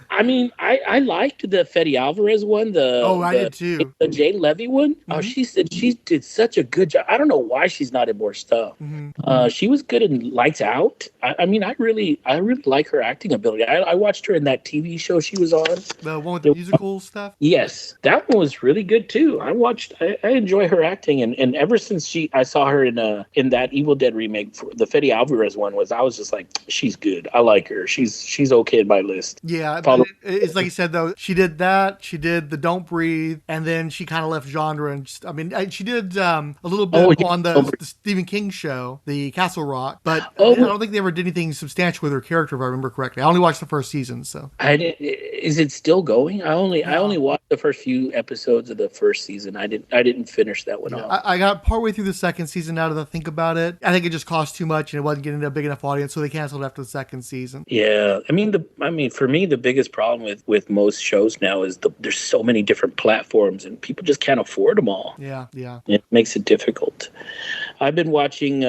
I mean, I liked the Fede Alvarez one. I did too. The Jane Levy one. Mm-hmm. Oh, she said she did such a good job. I don't know why she's not in more stuff. Mm-hmm. She was good in Lights Out. I mean, I really like her acting ability. I watched her in that TV show she was on. The one with the musical stuff. Yes, that one was really good too. I enjoy her acting, and ever since I saw her in that Evil Dead remake, the Fede Alvarez one I was just like, she's good. I like her. She's okay in my list. Yeah, it's like you said though. She did that. She did the Don't Breathe, and then she kind of left genre. And she did a little bit on the Stephen King show, the Castle Rock, but I don't think they ever did anything substantial with her character, if I remember correctly. I only watched the first season, so. Is it still going? I only watched the first few episodes of the first season. I didn't finish that one off. I got partway through the second season. Now that I think about it, I think it just cost too much and it wasn't getting a big enough audience, so they canceled after the second season. Yeah, I mean, for me, the biggest problem with most shows now is there's so many different platforms and people just can't afford them all. Yeah. It makes it difficult. I've been watching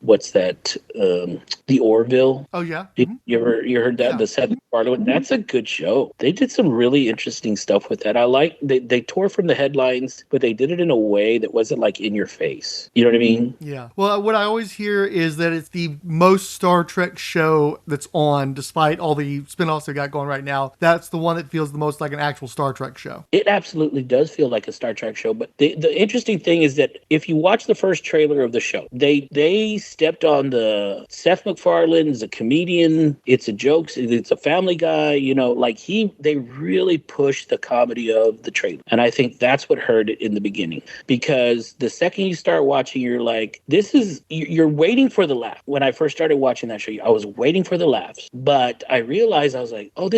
what's that? The Orville. Oh yeah. You heard that? Yeah. The Seth MacFarlane. That's a good show. They did some really interesting stuff with that. I like they tore from the headlines, but they did it in a way that wasn't like in your face. You know what I mean? Yeah. Well, what I always hear is that it's the most Star Trek show that's on, despite all the spinoffs they got going right now. That's the one that feels the most like an actual Star Trek show. It absolutely does feel like a Star Trek show. But the interesting thing is that if you watch the first trailer of the show, they stepped on the Seth MacFarlane is a comedian. It's a joke. It's a Family Guy. You know, like they really pushed the comedy of the trailer, and I think that's what hurt it in the beginning. Because the second you start watching, you're like, you're waiting for the laugh. When I first started watching that show, I was waiting for the laughs, but I realized I was like, oh,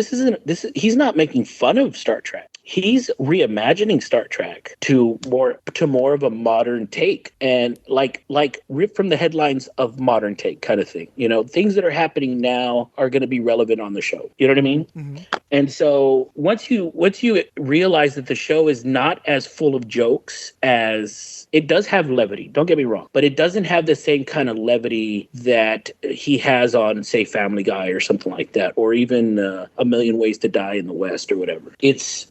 he's not making fun of Star Trek. He's reimagining Star Trek to more of a modern take, and like ripped from the headlines of modern take kind of thing. You know, things that are happening now are going to be relevant on the show. You know what I mean? Mm-hmm. And so once you realize that the show is not as full of jokes as it does have levity, don't get me wrong, but it doesn't have the same kind of levity that he has on, say, Family Guy or something like that, or even A Million Ways to Die in the West or whatever. It's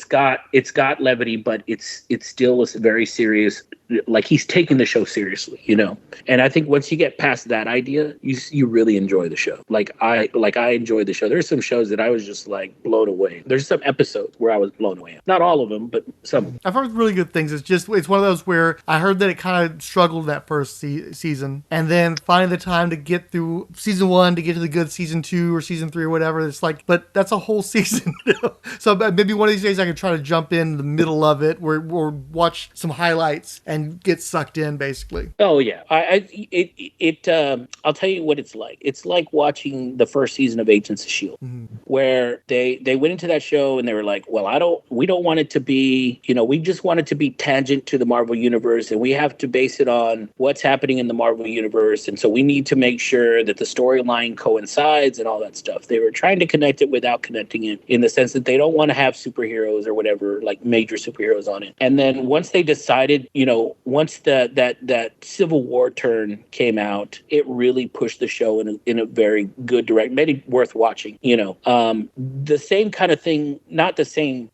got levity, but it's still a very serious. Like he's taking the show seriously, you know. And I think once you get past that idea, you really enjoy the show. Like I enjoy the show. There's some shows that I was just like blown away. There's some episodes where I was blown away. Not all of them, but some. I've heard really good things. It's one of those where I heard that it kind of struggled that first season, and then finding the time to get through season 1 to get to the good season 2 or season 3 or whatever. It's like, but that's a whole season. So maybe one of these days I can try to jump in the middle of it or watch some highlights and get sucked in, basically. Oh yeah, I'll tell you what it's like. It's like watching the first season of Agents of S.H.I.E.L.D., where they went into that show and they were like, well, we don't want it to be, you know, we just want it to be tangent to the Marvel Universe, and we have to base it on what's happening in the Marvel Universe, and so we need to make sure that the storyline coincides and all that stuff. They were trying to connect it without connecting it, in the sense that they don't want to have superheroes or whatever, like major superheroes on it. And then once they decided, you know, once that Civil War turn came out, it really pushed the show in a very good direction, made it worth watching. You know, the same kind of thing, not the same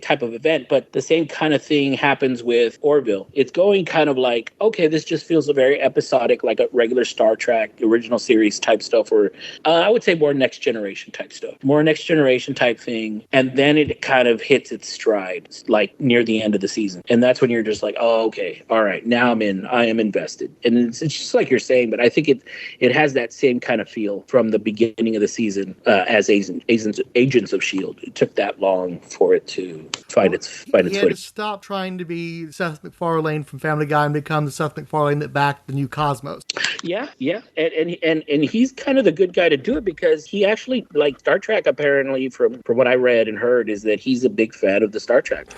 type of event, but the same kind of thing happens with Orville. It's going kind of like, okay, this just feels a very episodic, like a regular Star Trek original series type stuff, or I would say more Next Generation type stuff, more Next Generation type thing, and then it kind of hits its stride like near the end of the season, and that's when you're just like, oh, okay. okay, all right, now I'm in. I am invested, and it's just like you're saying. But I think it has that same kind of feel from the beginning of the season as Agents of Shield. It took that long for it to find its footing. He had to stop trying to be Seth MacFarlane from Family Guy and become the Seth MacFarlane that backed the new Cosmos. Yeah, and he's kind of the good guy to do it because he actually, like Star Trek, apparently from what I read and heard, is that he's a big fan of the Star Trek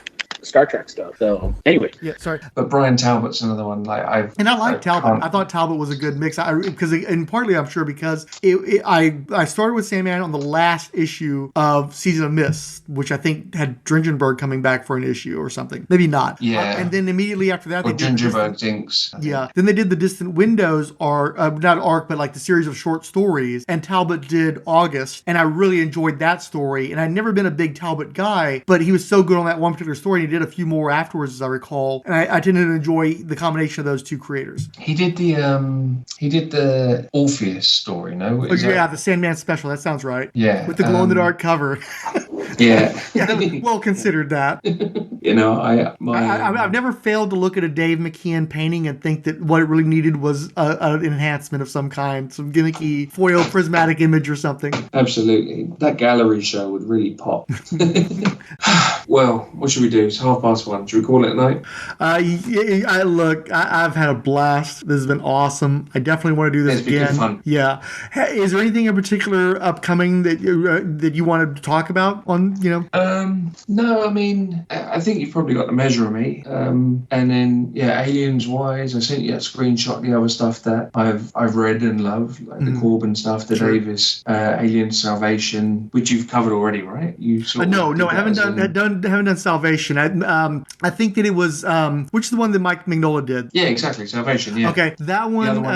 stuff. So anyway, yeah, sorry. But Brian Talbot's another one. I like Talbot. I thought Talbot was a good mix. And partly I'm sure because I started with Sandman on the last issue of Season of Mist, which I think had Dringenberg coming back for an issue or something. Maybe not. Yeah. And then immediately after that, they did Dringenberg Dinks. Yeah. Then they did the Distant Windows not arc, but like the series of short stories. And Talbot did August, and I really enjoyed that story. And I'd never been a big Talbot guy, but he was so good on that one particular story. And he did a few more afterwards, as I recall, and I tended to enjoy the combination of those two creators. He did the Orpheus story, no? The Sandman special. That sounds right. Yeah, with the glow in the dark cover. Yeah, well considered that. I've never failed to look at a Dave McKeon painting and think that what it really needed was an enhancement of some kind, some gimmicky foil prismatic image or something. Absolutely, that gallery show would really pop. Well, what should we do? It's 1:30. Should we call it a night? I've had a blast. This has been awesome. I definitely want to do this again. It's been fun. Yeah. Hey, is there anything in particular upcoming that you wanted to talk about on? No, I mean, I think you've probably got the measure of me. And then, aliens wise, I sent you that screenshot, the other stuff that I've read and loved, like the Corbin stuff, the Davis, Alien Salvation, which you've covered already, right? No, I haven't done Salvation. I think that it was which is the one that Mike Mignola did. Yeah, exactly. Salvation. Yeah. Okay, that one.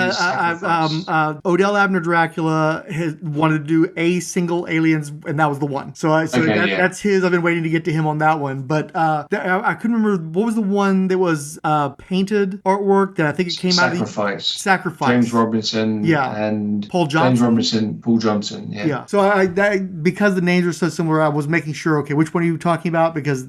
Odell Abner Dracula wanted to do a single Aliens, and that was the one. That's his. I've been waiting to get to him on that one, but I couldn't remember what was the one that was painted artwork that I think it came Sacrifice. James Robinson. Yeah. And Paul Johnson. James Robinson. Paul Johnson. Yeah. Yeah. So because the names are so similar, I was making sure. Okay, which one are you talking about? Because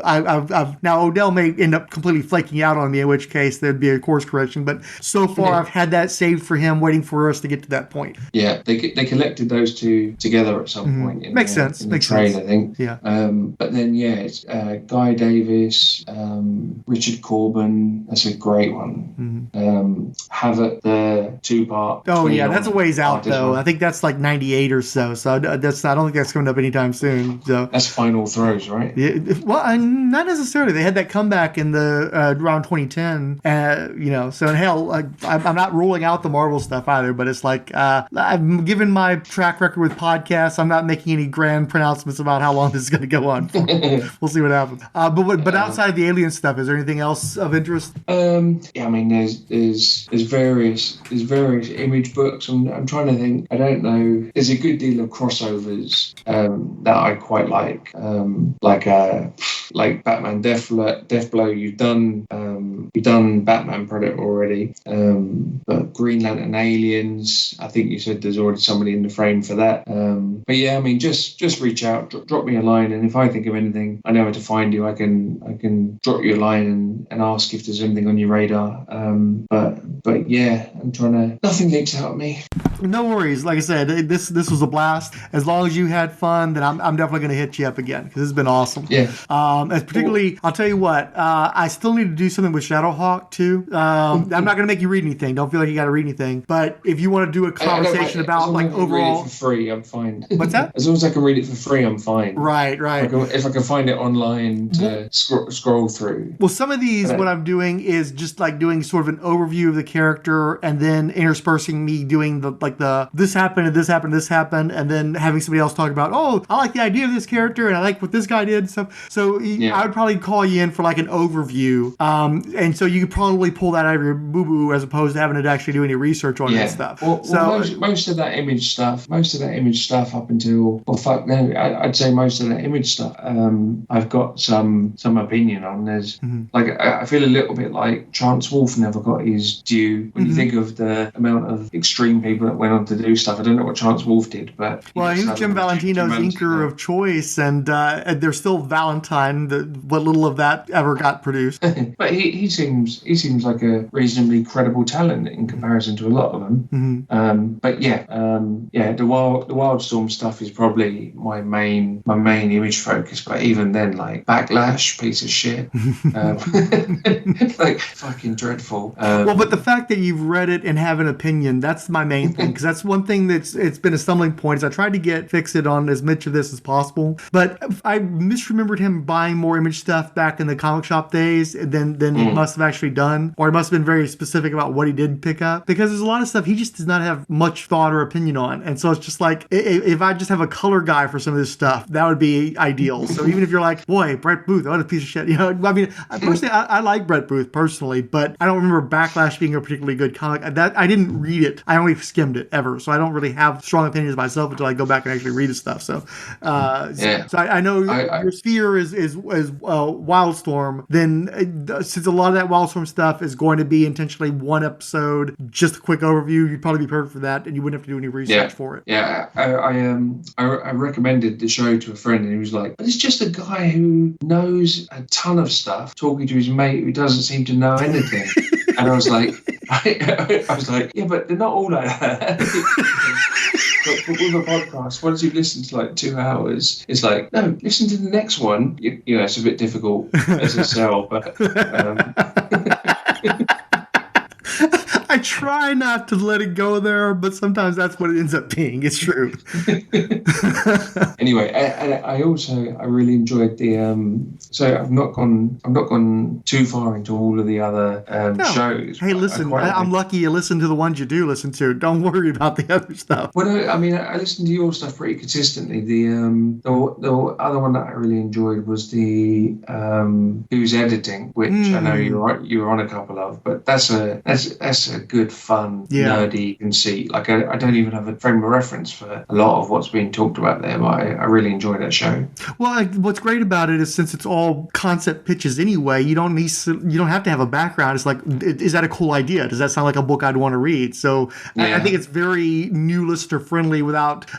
I've now Odell may end up completely flaking out on me, in which case there'd be a course correction. But so far, I've had that saved for him, waiting for us to get to that point. Yeah, they collected those two together at some point. Makes sense. Makes sense. I think. Yeah. But then it's Guy Davis, Richard Corbin. That's a great one. Havoc, the 2-part. Oh yeah, that's a ways out though. I think that's like 98 or so. So I don't think that's coming up anytime soon. So that's Final Throws, right? Yeah. Well, not necessarily. They had that comeback in the around 2010. So hell, I'm not ruling out the Marvel stuff either. But it's like I've given my track record with podcasts. I'm not making any grand pronouncements about how long this is going to go on. We'll see what happens. But outside of the alien stuff, is there anything else of interest? I mean, there's various image books. I'm trying to think. I don't know. There's a good deal of crossovers that I quite like Batman Deathblow. You've done Batman Predator already, but Green Lantern Aliens. I think you said there's already somebody in the frame for that. But yeah, I mean, just reach out, drop me a line, and if I think of anything, I know where to find you. I can drop you a line and ask if there's anything on your radar. But yeah, I'm trying to. Nothing leaks out of me. No worries. Like I said, this was a blast. As long as you had fun, then I'm definitely going to hit you up again because it's been awesome. Yeah. As particularly, I'll tell you what. I still need to do something with Shadowhawk too. I'm not going to make you read anything. Don't feel like you got to read anything. But if you want to do a conversation about like overall, read it for free, I'm fine. What's that? As long as I can read it for free, I'm fine. Right. If I can find it online to scroll through. Well, some of these, what I'm doing is just like doing sort of an overview of the character, and then interspersing me doing this happened and this happened, and then having somebody else talk about, oh, I like the idea of this character and I like what this guy did and stuff. So I would probably call you in for like an overview, and so you could probably pull that out of your boo-boo as opposed to having to actually do any research on that stuff. Most of that image stuff up until I'd say most of that image stuff I've got some opinion on. There's I feel a little bit like Chance Wolfe never got his due when you think of the amount of extreme people that went on to do stuff. I don't know what Chance Wolfe did, but he was Jim Valentino's inker of choice, and there's still Valentine. What little of that ever got produced. But he seems like a reasonably credible talent in comparison to a lot of them. But the Wildstorm stuff is probably my main image focus. But even then, like Backlash, piece of shit, like fucking dreadful. Well, but the fact that you've read it and have an opinion, that's my main thing, because that's one thing it's been a stumbling point. Is I tried to fix it on as much of this as possible, but I misremembered him buying more Image stuff back in the comic shop days than he must have actually done, or he must have been very specific about what he did pick up, because there's a lot of stuff he just does not have much thought or opinion on, and so it's just like, if I just have a color guy for some of this stuff, that would be ideal. So even if you're like, boy, Brett Booth, what a piece of shit, you know, I mean, personally, I like Brett Booth personally, but I don't remember Backlash being a particularly good comic. That I didn't read it. I only skimmed it ever, so I don't really have strong opinions myself until I go back and actually read his stuff. So, so I know your sphere is Wildstorm. Then, since a lot of that Wildstorm stuff is going to be intentionally one episode, just a quick overview, you'd probably be perfect for that, and you wouldn't have to do any research for it. Yeah, I recommended the show to a friend, and he was like, "But it's just a guy who knows a ton of stuff talking to his mate who doesn't seem to know anything." And I was like, yeah, but they're not all like that. But with a podcast, once you've listened to like 2 hours, it's like, no, listen to the next one. You know, it's a bit difficult as a sell, but. I try not to let it go there, but sometimes that's what it ends up being. It's true. Anyway, I really enjoyed the. So I've not gone too far into all of the other shows. Hey, listen, I'm lucky you listen to the ones you do listen to. Don't worry about the other stuff. Well, I mean, I listen to your stuff pretty consistently. The other one that I really enjoyed was the Who's Editing, which I know you were on a couple of, but that's a good fun nerdy conceit. Like I don't even have a frame of reference for a lot of what's being talked about there, but I really enjoy that show. Well, what's great about it is, since it's all concept pitches anyway, you don't have to have a background. It's like, is that a cool idea? Does that sound like a book I'd want to read? So I think it's very new listener friendly.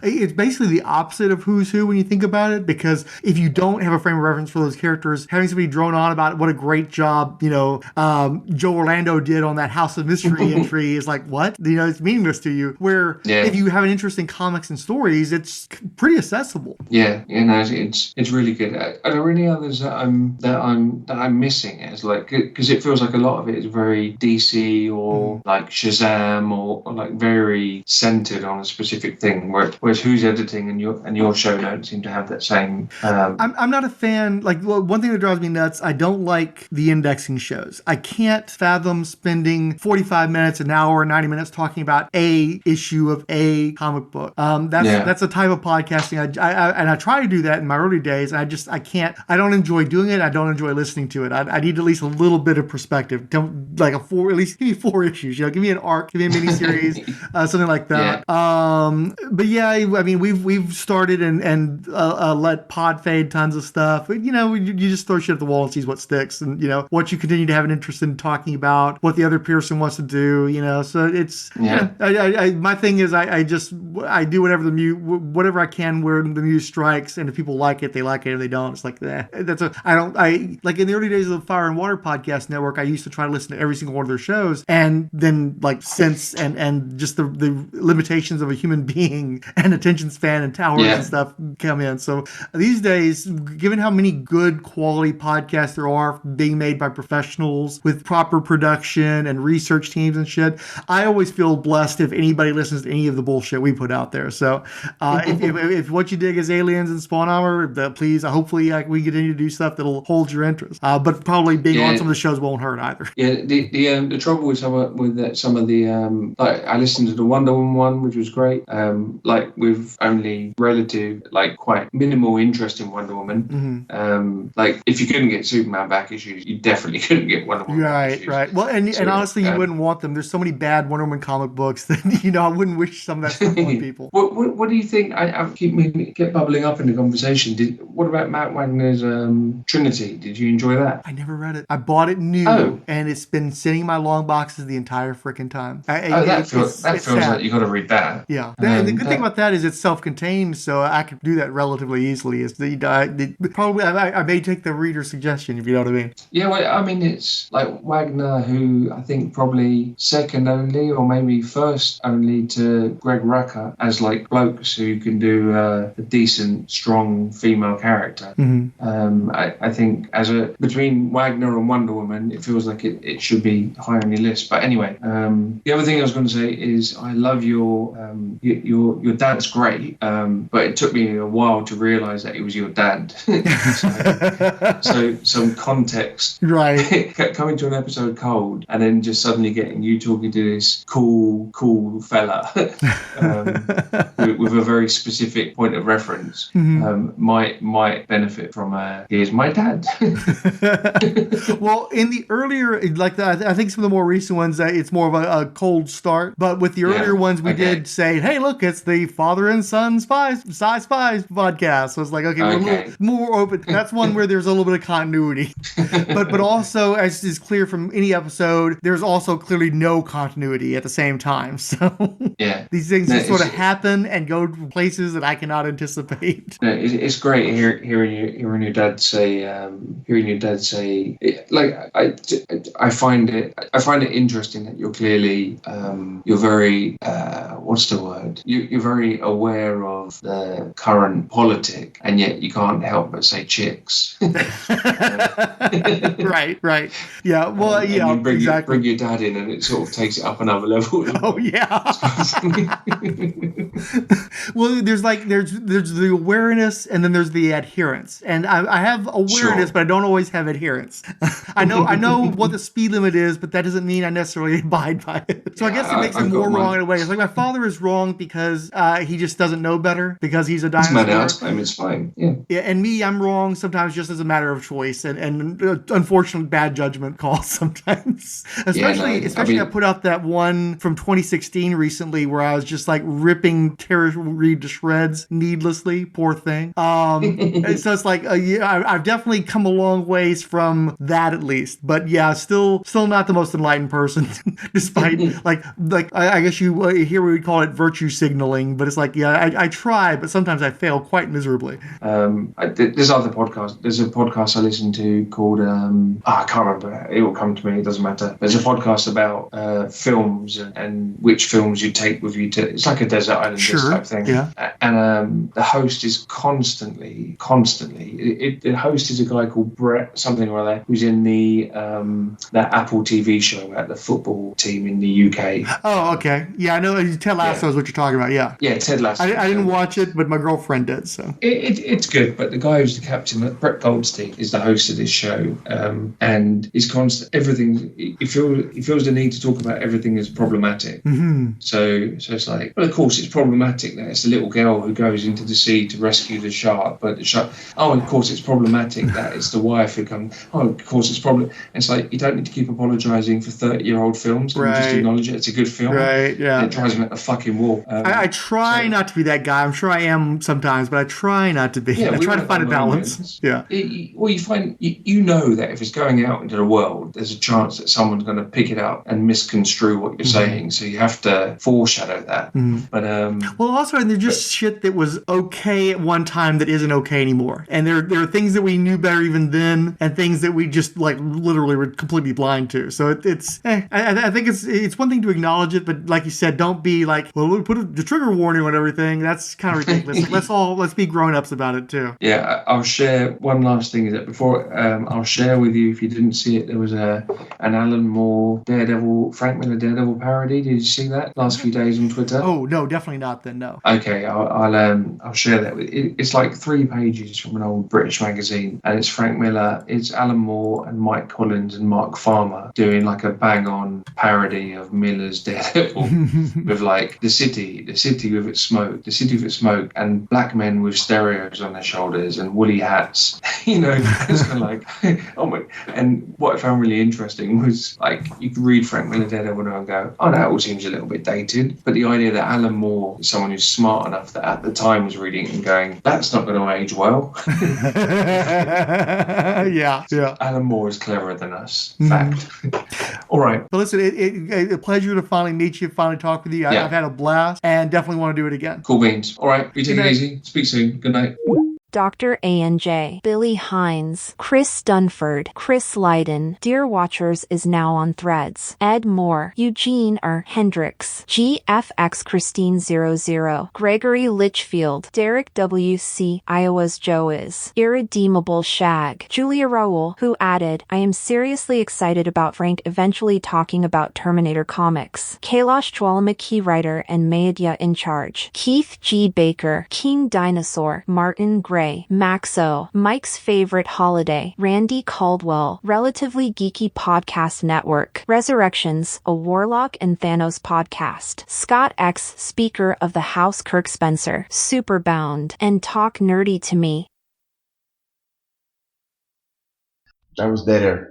It's basically the opposite of Who's Who when you think about it, because if you don't have a frame of reference for those characters, having somebody drone on about what a great job Joe Orlando did on that House of Mystery entry is like, what? It's meaningless to you. Where if you have an interest in comics and stories, it's pretty accessible. It's really good. Are there any others that I'm missing? It's like, because it feels like a lot of it is very DC or like Shazam or like very centered on a specific thing. Whereas Who's Editing and your show don't seem to have that same. I'm not a fan. Like, one thing that drives me nuts, I don't like the indexing shows. I can't fathom spending 45 minutes, an hour, 90 minutes talking about a issue of a comic book. That's a type of podcasting. I try to do that in my early days, and I can't. I don't enjoy doing it. I don't enjoy listening to it. I need at least a little bit of perspective. At least give me 4 issues. Give me an arc, give me a miniseries, something like that. But yeah, I mean, we've started and let pod fade tons of stuff. But, you just throw shit at the wall and sees what sticks, and what you continue to have an interest in talking about, what the other person wants to do. So it's my thing is I do whatever I can where the muse strikes, and if people like it, they like it. If they don't, it's like like in the early days of the Fire and Water Podcast Network, I used to try to listen to every single one of their shows, and then sense and just the limitations of a human being and attention span and towers and stuff come in. So these days, given how many good quality podcasts there are being made by professionals with proper production and research teams and shit, I always feel blessed if anybody listens to any of the bullshit we put out there. So if what you dig is Aliens and Spawn Armor, please, hopefully we continue to do stuff that'll hold your interest. But probably being on some of the shows won't hurt either. Yeah, the trouble with some of the I listened to the Wonder Woman one, which was great. With only relative, quite minimal interest in Wonder Woman. If you couldn't get Superman back issues, you definitely couldn't get Wonder Woman. Right. Well, and honestly, you wouldn't want them. There's so many bad Wonder Woman comic books that I wouldn't wish some of that stuff on people. What do you think? I keep bubbling up in the conversation. What about Matt Wagner's Trinity? Did you enjoy that? I never read it. I bought it new, and it's been sitting in my long boxes the entire freaking time. That feels like you got to read that. Yeah, and the good thing about that is it's self-contained, so I could do that relatively easily. Probably I may take the reader's suggestion, if you know what I mean. Yeah, well, I mean, it's like Wagner, who I think probably second only or maybe first only to Greg Rucka as like blokes who can do a decent, strong female character. Mm-hmm. I think between Wagner and Wonder Woman, it feels like it should be high on your list. But anyway, the other thing I was going to say is I love your dad's great, but it took me a while to realise that he was your dad. so some context, right? Coming to an episode cold and then just suddenly getting you talking to this cool fella with a very specific point of reference, might benefit from here's my dad. Well, in the earlier, I think some of the more recent ones, it's more of a cold start. But with the earlier ones, we did say, hey, look, it's the Father and Son Spies podcast. So it's like, okay, we're a little more open. That's one where there's a little bit of continuity. but also, as is clear from any episode, there's also clearly no continuity at the same time. So these things just sort of happen and go to places that I cannot anticipate. No, it's great hearing your dad say, like I find it interesting that you're clearly you're very what's the word? You're very aware of the current politic, and yet you can't help but say chicks. Right. Yeah. Well, and you bring your dad in, and it sort of takes it up another level. Oh yeah. Well, there's the awareness, and then there's the adherence, and I have awareness, but I don't always have adherence. I know what the speed limit is, but that doesn't mean I necessarily abide by it. So I guess it makes it more wrong in a way. It's like my father is wrong because he just doesn't know better because he's a dinosaur. It's fine. Yeah. And me, I'm wrong sometimes just as a matter of choice and unfortunate bad judgment calls sometimes. Especially I put out that one from 2016 recently where I was just like ripping Tara Reid to shreds needlessly. Poor thing. And so it's like I've definitely come a long ways from that at least. But yeah, still not the most enlightened person, despite like I guess you here we would call it virtue signaling, but it's like I try, but sometimes I fail quite miserably. There's a podcast I listen to called I can't remember. It will come to me. It doesn't matter. There's a podcast about films and which films you take with you to. It's like a desert island type thing. Yeah. And the host is constantly. The host is a guy called Brett something or other, who's in that Apple TV show about the football team in the UK. Oh, okay. Yeah, I know. Ted Lasso is what you're talking about. Yeah. Yeah, Ted Lasso. I didn't watch it, but my girlfriend did. So it's good. But the guy who's the captain, Brett Goldstein, is the host of this show, and he's constant. Everything he feels the need to talk about everything is problematic. Mm-hmm. So it's like, well, of course it's problematic that it's a little girl who goes into the sea to rescue the shark, but the shark. Oh, of course it's problematic that it's the wife who comes. Oh, of course it's problem. It's like you don't need to keep apologising for 30-year-old films. And just acknowledge it. It's a good film. Right. Yeah. It drives me up the fucking wall. I try not to be that guy. I'm sure I am sometimes, but I try not to be. Yeah, I try to find a balance. Yeah. You find you know that if it's going out into the world, there's a chance that someone's going to pick it up and misconstrue what you're saying. So you have to foreshadow that. Mm-hmm. But well, also, and there's just shit that was okay at one time that isn't okay anymore. And there are things that we knew better even then, and things that we just like literally were completely blind to. So I think it's one thing to acknowledge it, but like you said, don't be like, well, we put the trigger warning on everything. That's kind of ridiculous. Like, let's be grown-ups about it too. Yeah, I'll share one last thing. Is that before I'll share with you, if you didn't see it, there was an Alan Moore Frank Miller Daredevil parody. Did you see that last few days on Twitter? Oh no, definitely not. Then no. Okay, I'll share that. It's like 3 pages from an old British magazine, and it's Frank Miller, it's Alan Moore and Mike Collins and Mark Farmer doing like a bang-on parody of Miller's Daredevil with like the city with its smoke, and black men with stereos on their shoulders and woolly hats. It's kind of like, oh my. And what I found really interesting was like you could read Frank Miller Daredevil now and go, oh, that all seems a little bit dated. But the idea that Alan Moore is someone who's smart enough that at the time was reading it and going, that's not going to age well. Yeah. Alan Moore is cleverer than us. Fact. All right. But listen, it's a pleasure to finally meet you, finally talk with you. I've had a blast and definitely want to do it again. Cool beans. All right. You take it easy. Speak soon. Good night. Dr. A&J, Billy Hynes, Chris Dunford, Chris Lydon, Dear Watchers is now on Threads, Ed Moore, Eugene R. Hendricks, GFX Christine 00, Gregory Litchfield, Derek W.C., Iowa's Joe is, Irredeemable Shag, Julia Raoul, who added, I am seriously excited about Frank eventually talking about Terminator comics, Kailash Jwalamukhi writer and Mayadya in charge, Keith G. Baker, King Dinosaur, Martin Gray, Maxo, Mike's Favorite Holiday, Randy Caldwell, Relatively Geeky Podcast Network, Resurrections, a Warlock and Thanos podcast, Scott X, Speaker of the House Kirk Spencer, Superbound, and Talk Nerdy to Me. I was there